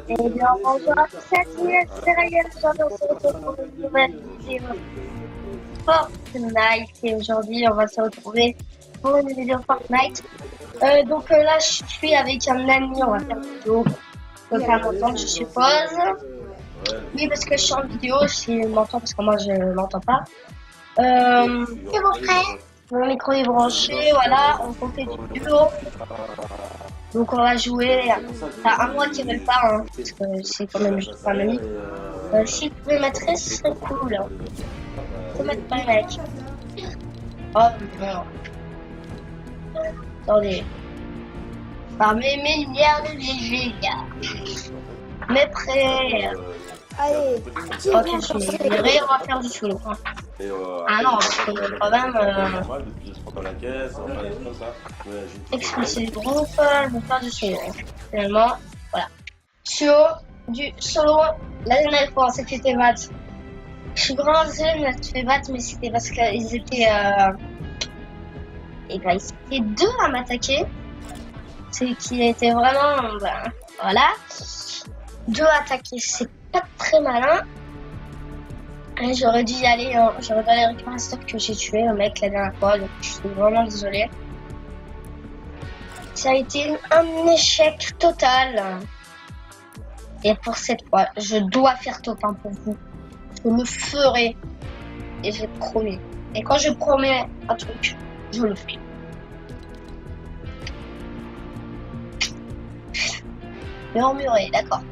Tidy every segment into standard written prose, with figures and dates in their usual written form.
Eh bien, bonjour à tous, c'est Ryan, j'adore se retrouver pour une nouvelle vidéo Fortnite. Et aujourd'hui, on va se retrouver pour une vidéo Fortnite. Là, je suis avec un ami, on va faire une vidéo. On peut pas m'entendre, je suppose. Oui, parce que je suis en vidéo, s'il m'entend, parce que moi, je m'entends pas. C'est bon, frère. Mon micro est branché, voilà, on fait du duo. Donc on va jouer. T'as un mois qui veulent pas, hein, parce que c'est quand même juste un ami. Si tu pouvais mettre, ce serait cool. Hein. Faut mettre pas, mec. Oh non. Attendez. Fermez mes lumières de léger, gars. Mes prêts. Allez, qui est Ok, bon je pour ça? vais virer, on va faire du solo. Hein. Ah non, parce que quand même, expulser le groupe, je vais faire du solo. Hein. Finalement, voilà. Du solo, la dernière fois, c'était maths. Je suis grand jeune, tu fais battre, mais c'était parce qu'ils étaient, et ben, ils étaient deux à m'attaquer. C'est qui était vraiment, ben, voilà. Deux à attaquer, c'est pas très malin. Et j'aurais dû y aller, hein. J'aurais dû aller récupérer un stock que j'ai tué, le mec, la dernière fois, donc je suis vraiment désolée. Ça a été un échec total. Et pour cette fois, je dois faire top 1 pour vous. Je le ferai. Et j'ai promis. Et quand je promets un truc, je le fais. Murmurer, d'accord.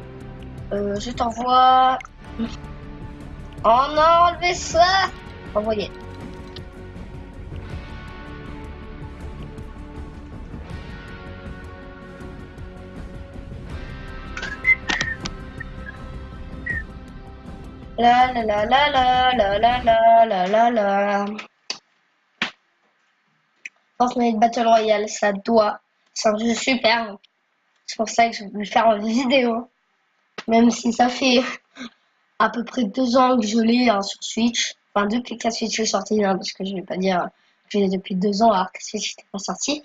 Je t'envoie. Oh non, enlevez ça! Envoyez. La la la la la la la la la la la. Fortnite Battle Royale, ça doit. C'est un jeu super. C'est pour ça que je vais faire une vidéo. Même si ça fait à peu près 2 ans que je l'ai hein, sur Switch. Enfin, depuis que la Switch est sortie, hein, parce que je vais pas dire que je l'ai depuis 2 ans alors que la Switch n'était pas sortie.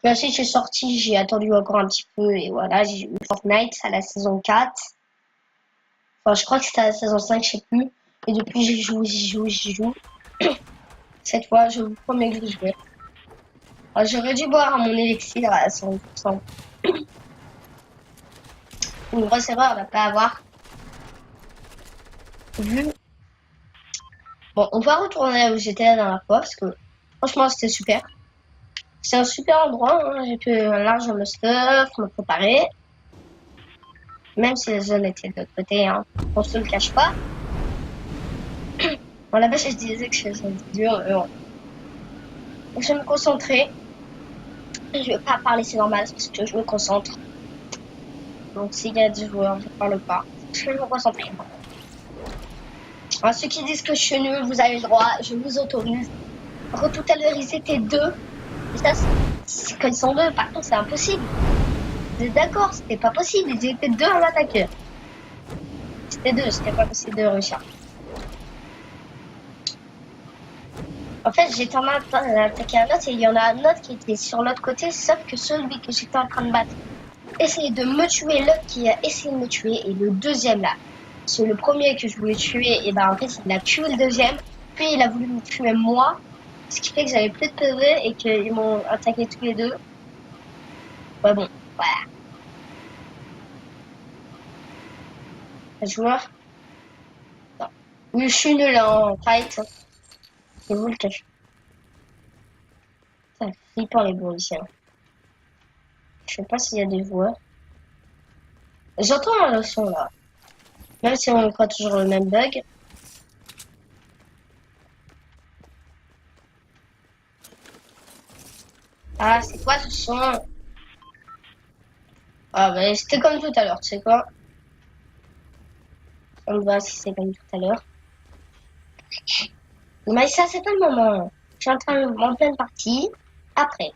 La Switch est sortie, j'ai attendu encore un petit peu et voilà, j'ai eu Fortnite à la saison 4. Enfin, je crois que c'était à la saison 5, je sais plus. Et depuis, j'y joue. Cette fois, je vous promets que je vais. J'aurais dû boire mon élixir à 100%. Une grosse erreur de ne pas avoir vu. Bon, on va retourner où j'étais la dernière fois parce que franchement, c'était super. C'est un super endroit, hein. J'ai pu largement me stuff, me préparer. Même si la zone était de l'autre côté, hein. On se le cache pas. Bon, là-bas, je disais que je faisais dur, mais bon. Donc, je vais me concentrer. Je vais pas parler, c'est normal, parce que je me concentre. Donc, s'il y a des joueurs, je parle pas. Je vais me concentrer. Alors, ceux qui disent que je suis nul, vous avez le droit, je vous autorise. Par contre, tout à l'heure, ils étaient deux. Et ça, quand ils sont deux, par contre, c'est impossible. Vous êtes d'accord, c'était pas possible. Ils étaient deux à m'attaquer. C'était deux, c'était pas possible de réussir. En fait, j'étais en train d'attaquer un autre et il y en a un autre qui était sur l'autre côté, sauf que celui que j'étais en train de battre essayait de me tuer, l'autre qui a essayé de me tuer, et le deuxième là, c'est le premier que je voulais tuer, et ben en fait, il a tué le deuxième, puis il a voulu me tuer moi, ce qui fait que j'avais plus de PV et qu'ils m'ont attaqué tous les deux. Ouais, bon, voilà. Un joueur. Non. Oui, je suis nul en fight. Je vous le cache. C'est flippant les bourriciens. Je sais pas s'il y a des joueurs. J'entends le son là. Même si on croit toujours le même bug. Ah, c'est quoi ce son? Ah, bah c'était comme tout à l'heure, tu sais quoi? On va si c'est comme tout à l'heure. Mais ça, c'est pas le moment. Je suis en pleine partie. Après.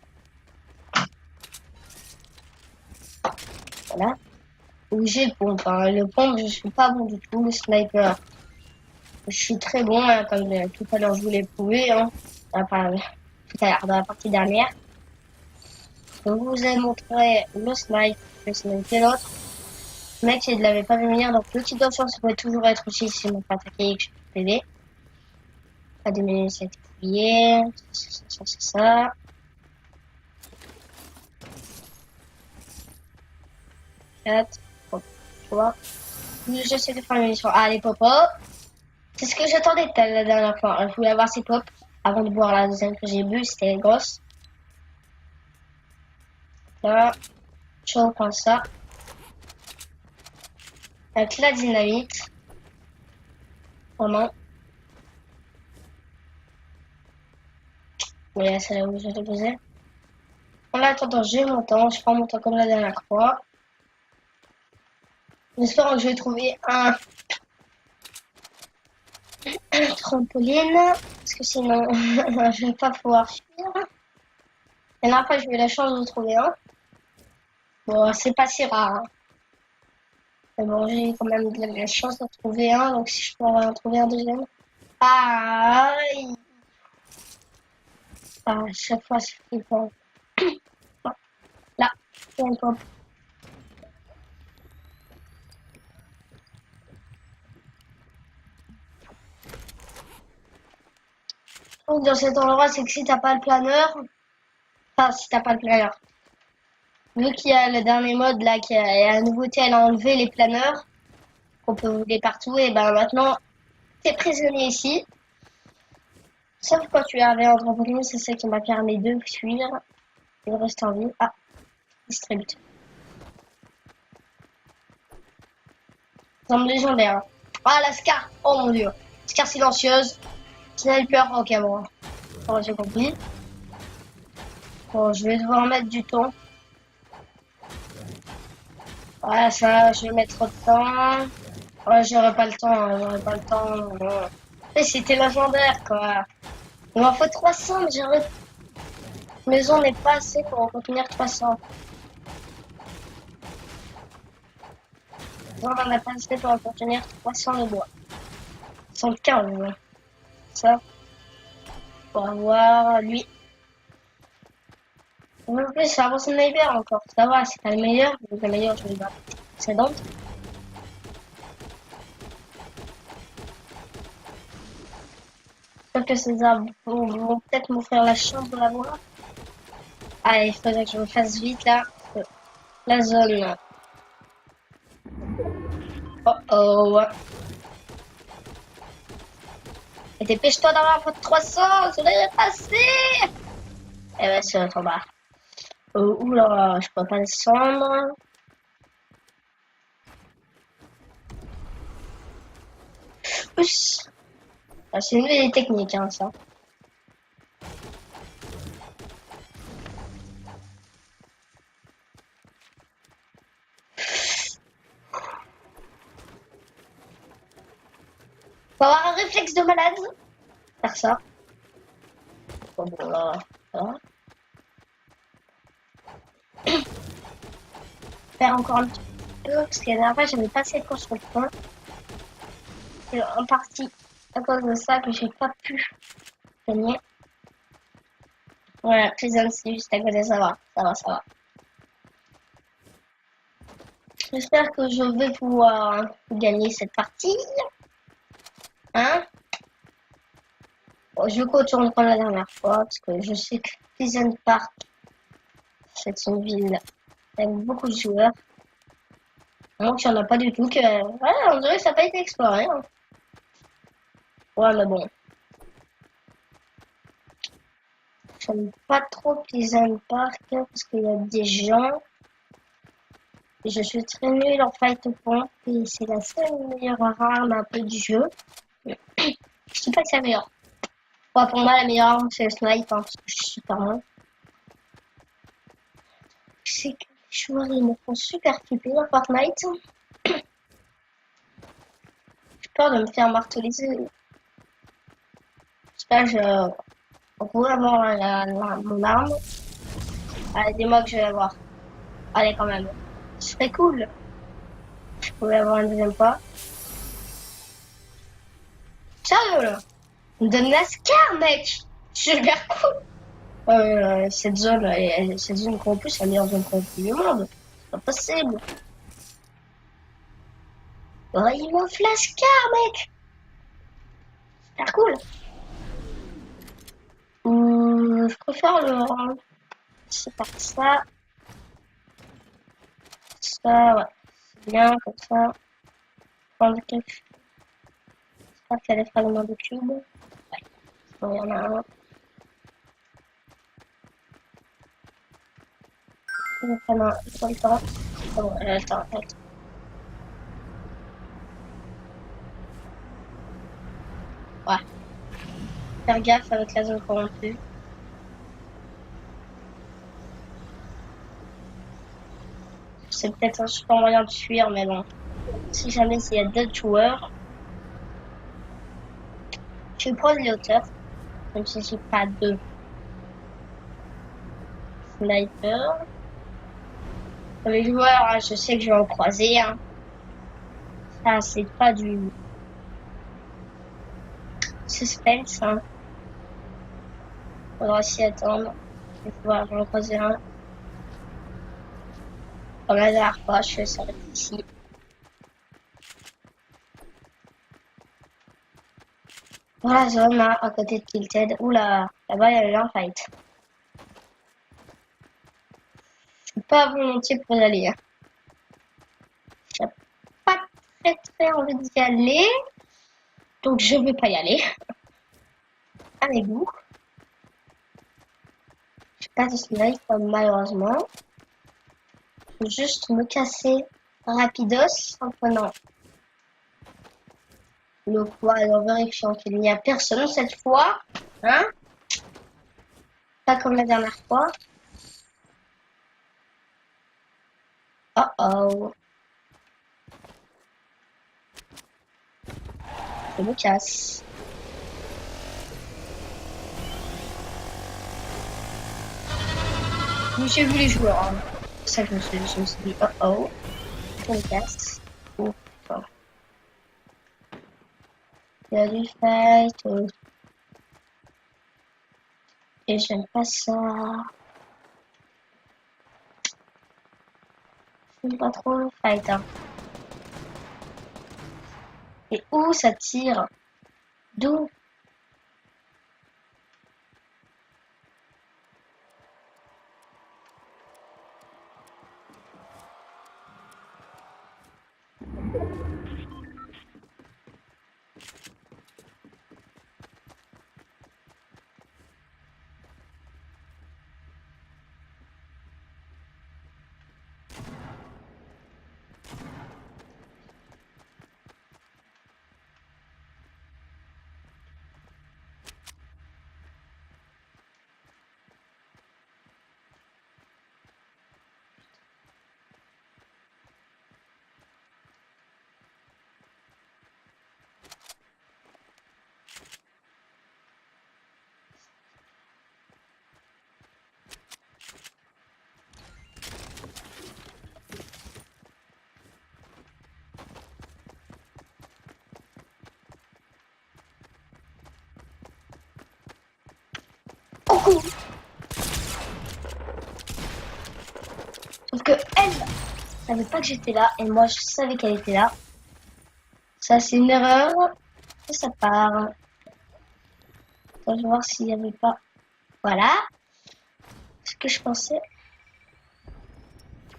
Voilà. Ou j'ai le pompe. Hein. Le pompe, je suis pas bon du tout. Le sniper, je suis très bon. Hein, comme tout à l'heure, je vous l'ai prouvé. Hein. Enfin, tout à l'heure, dans la partie dernière. Je vous ai montré le snipe et l'autre. Le mec, il ne l'avait pas vu venir, donc petite option, ça peut toujours être aussi s'il m'a pas attaqué et que je peux t'aider. Pas de minutes, ça a été fouillé. Ça, c'est ça. Quatre. Hop, tu vois. J'essaie de faire une munition. Ah, les pop-up. C'est ce que j'attendais la dernière fois. Je voulais avoir ces pop avant de boire la deuxième que j'ai bu. C'était grosse. Là, je reprends ça. Avec la dynamite. Vraiment. Oui, c'est là où je l'ai posé. En attendant, j'ai mon temps. Je prends mon temps comme la dernière fois. J'espère que je vais trouver un trampoline. Parce que sinon, je vais pas pouvoir fuir. La dernière fois, j'ai eu la chance de trouver un. Bon, c'est pas si rare. Hein. Mais bon, j'ai quand même de la chance de trouver un. Donc, si je peux en trouver un deuxième. Ah, à chaque fois, c'est flippant. Là, il y a une pop. Donc, dans cet endroit, c'est que si t'as pas le planeur, enfin, si t'as pas le planeur, vu qu'il y a le dernier mode là, qu'il y a la nouveauté, elle a enlevé les planeurs, qu'on peut voler partout, et ben maintenant, t'es prisonnier ici. Sauf quand tu avais un trampoline, c'est ça qui m'a permis de fuir et de rester en vie. Ah, distribute. Arme légendaire. Ah, la Scar. Oh mon dieu. Scar silencieuse. Sniper. Ok, bon. Bon, j'ai compris. Bon, je vais devoir mettre du temps. Voilà, ça, je vais mettre trop de temps. Ouais, j'aurai pas le temps. J'aurai pas le temps. Mais c'était légendaire, quoi. Il m'en faut 300, mais j'aurais... Maison n'est pas assez pour en contenir 300. On en a pas assez pour en contenir 300 de bois. 115, ouais. Ça. Pour avoir lui. En plus, c'est un bon sniper encore. Ça va, c'est pas le meilleur. Donc, le meilleur, je vais le battre. C'est donc. J'espère que ces arbres vont peut-être m'offrir la chance de l'avoir. Ah, il faudrait que je me fasse vite là. La zone. Oh oh. Et dépêche-toi d'avoir votre 300, je l'ai passé. Eh ben, c'est trop bas. Oula, je peux pas descendre. Pousse. Ah, c'est une vieille technique, hein, ça. Faut avoir un réflexe de malade. Faire ça. Bon, bon là, ça va. Faire encore un petit peu, parce que la dernière fois, j'avais pas assez de construction. C'est en partie à cause de ça que j'ai pas pu gagner. Voilà, prison, c'est juste à côté, ça va, ça va, ça va. J'espère que je vais pouvoir gagner cette partie. Hein? Bon, je contourne comme la dernière fois, parce que je sais que Pleasant Park, c'est une ville avec beaucoup de joueurs. Donc, il n'y en a pas du tout que... Ouais, on dirait que ça n'a pas été exploré. Hein. Ouais, mais bon. J'aime pas trop Pleasant Park, parce qu'il y a des gens... Et je suis très nul en fight point, et c'est la seule meilleure arme un peu du jeu. Je dis pas que c'est la meilleure. Ouais, pour moi, la meilleure arme, c'est le snipe, hein, parce que je suis super loin. Je sais que les joueurs, ils me font super flipper dans Fortnite. J'ai peur de me faire marteliser. J'espère que je pourrais avoir mon arme. Allez, dis-moi que je vais l'avoir. Allez, quand même. Ce serait cool. Je pourrais avoir un deuxième pas. Sérieux, là. On me donne la Scar, mec. Super cool. Cette zone, cette zone corrompue, c'est la meilleure zone corrompue du monde. C'est pas possible. Oh, il m'offre la Scar, mec. Super cool. Je préfère le rang. C'est par ça. Ça, ouais. C'est bien, comme ça. Prendre quelque chose. J'espère qu'il y a des fragments de cube. Ouais. Bon, il y en a un. Il y en a un. J'ai pas le temps. Bon, elle a le temps. Elle a le temps. Ouais. Faire gaffe avec la zone corrompue. C'est peut-être un super moyen de fuir, mais bon. Si jamais il y a d'autres joueurs, je vais prendre les hauteurs. Même si j'ai pas de sniper. Les joueurs, hein, je sais que je vais en croiser. Hein. Ça, c'est pas du suspense. Hein. Faudra s'y attendre. Je vais pouvoir en croiser un. Comme la dernière fois, je vais s'arrêter ici. Voilà, zone là, à côté de Tilted. Oula, là-bas, il y a eu un fight. Je suis pas volontiers pour y aller. Hein. J'ai pas très envie d'y aller. Donc, je vais pas y aller. Avec vous. J'ai pas de sniper, malheureusement. Je vais juste me casser rapidos en prenant le quad en vérifiant qu'il n'y a personne cette fois. Hein? Pas comme la dernière fois. Oh oh. Je me casse. J'ai vu les joueurs. Hein. C'est ça que je me suis dit oh oh. Je me casse. Oh putain. Il y a du fight. Et j'aime pas ça. J'aime pas trop le fight. Hein. Et où ça tire? D'où? Coucou. Sauf que elle savait pas que j'étais là et moi je savais qu'elle était là. Ça c'est une erreur de sa part. Je vais voir s'il n'y avait pas. Voilà. Ce que je pensais.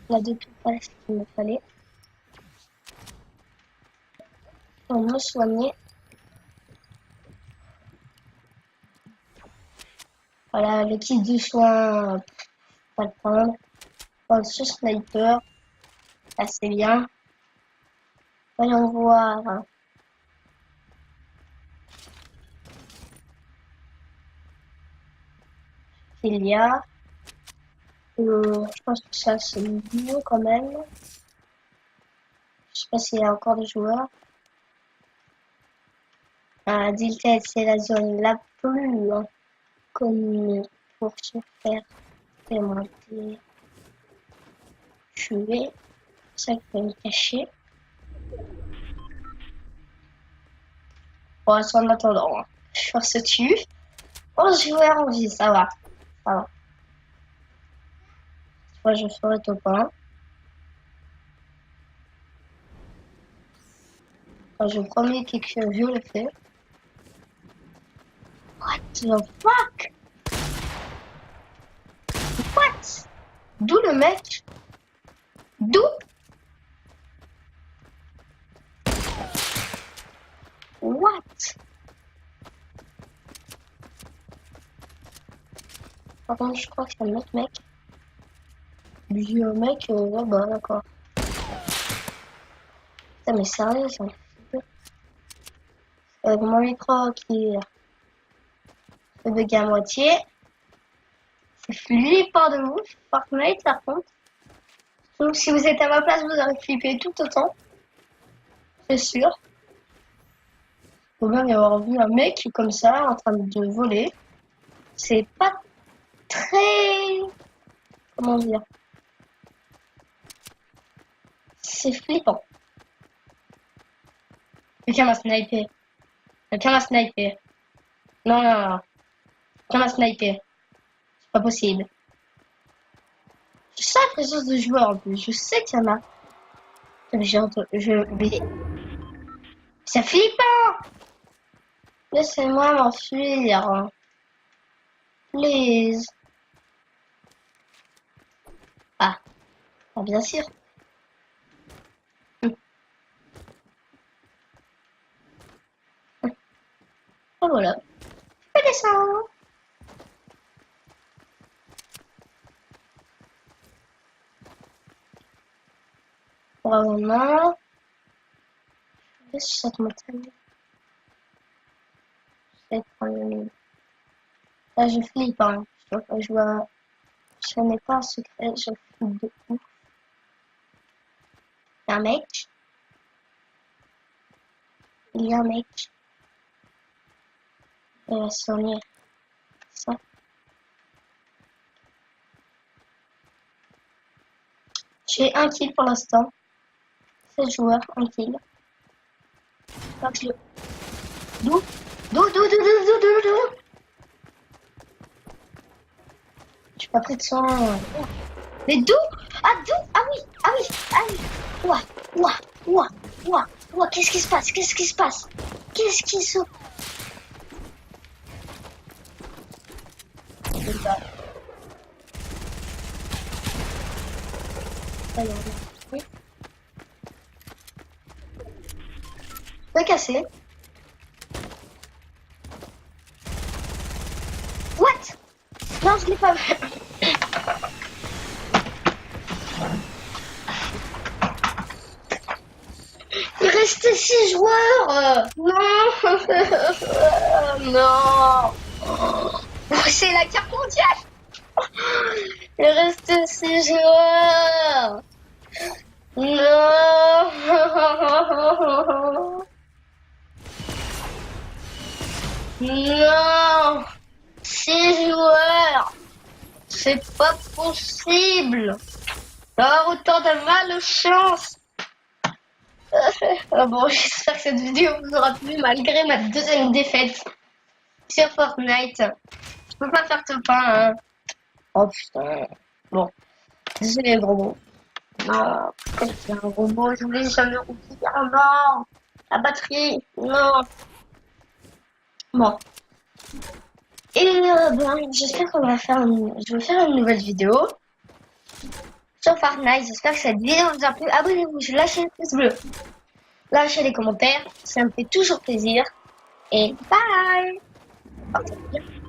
La deux tout pas ce qu'il me fallait. Pour me soigner. Voilà, le kit de soins. Pas le prendre. Prendre ce sniper. Là c'est bien. Voyons voir. Il y a. Je pense que ça c'est mieux quand même. Je sais pas s'il y a encore des joueurs. Dilted, c'est la zone la plus connue pour se faire démonter, tuer. C'est ça qu'il faut me cacher. Bon, en attendant, hein. Je se tue. 11 joueurs en vie, ça va. Ça va. Cette fois, je ferai top 1. Enfin, je promets que je le fais. What the fuck? What? D'où le mec? D'où? What? Par contre, je crois que c'est un autre mec. Vieux mec, ouais, bah d'accord. Putain, mais sérieux, ça me fait flipper. Avec mon micro qui fait bugger à moitié. C'est flippant de ouf, Fortnite par contre. Donc si vous êtes à ma place, vous aurez flippé tout autant. C'est sûr. Faut bien y avoir vu un mec comme ça en train de voler. C'est pas très... Comment dire? C'est flippant. Quelqu'un m'a snipé. Quelqu'un m'a snipé. Non, non, non. Quelqu'un m'a snipé. C'est pas possible. Je sais la présence de joueurs en plus. Je sais qu'il y en a. Mais mais... C'est flippant! Laissez-moi m'enfuir. Please. Ah, bien sûr. Ah, voilà. Je peux descendre. Vraiment. Je vais sur cette montagne. Je vais prendre le mine. Là, je flippe, hein. Je n'ai pas un secret, je flippe de ouf. Il y a un mec. Il y a un mec. Il va soigner. Ça. J'ai un kill pour l'instant. 7 joueurs, un kill. D'où? Je suis pas près de son. Mais d'où? Ah, d'où? Ah oui, ah oui, ah oui. Ouah, qu'est-ce qui se passe? Qu'est-ce qui se passe? Qu'est-ce qui se... Oui. Pas cassé. What? Non, je l'ai pas vu. Il restait 6 joueurs. Non. Non. C'est la carte mondiale. Il reste 6 joueurs. Non. Non. 6 joueurs. C'est pas possible. D'avoir autant de malchance. Ah bon, j'espère que cette vidéo vous aura plu malgré ma deuxième défaite sur Fortnite. Je peux pas faire top 1, hein. Oh putain. Bon, désolé gros mot. Non, c'est un robot, je voulais jamais oublier. Oh non, la batterie, non. Bon. Et ben, j'espère qu'on va faire je vais faire une nouvelle vidéo sur Fortnite. J'espère que cette vidéo vous a plu. Abonnez-vous, lâchez le pouce bleu. Lâchez les commentaires, ça me fait toujours plaisir. Et bye!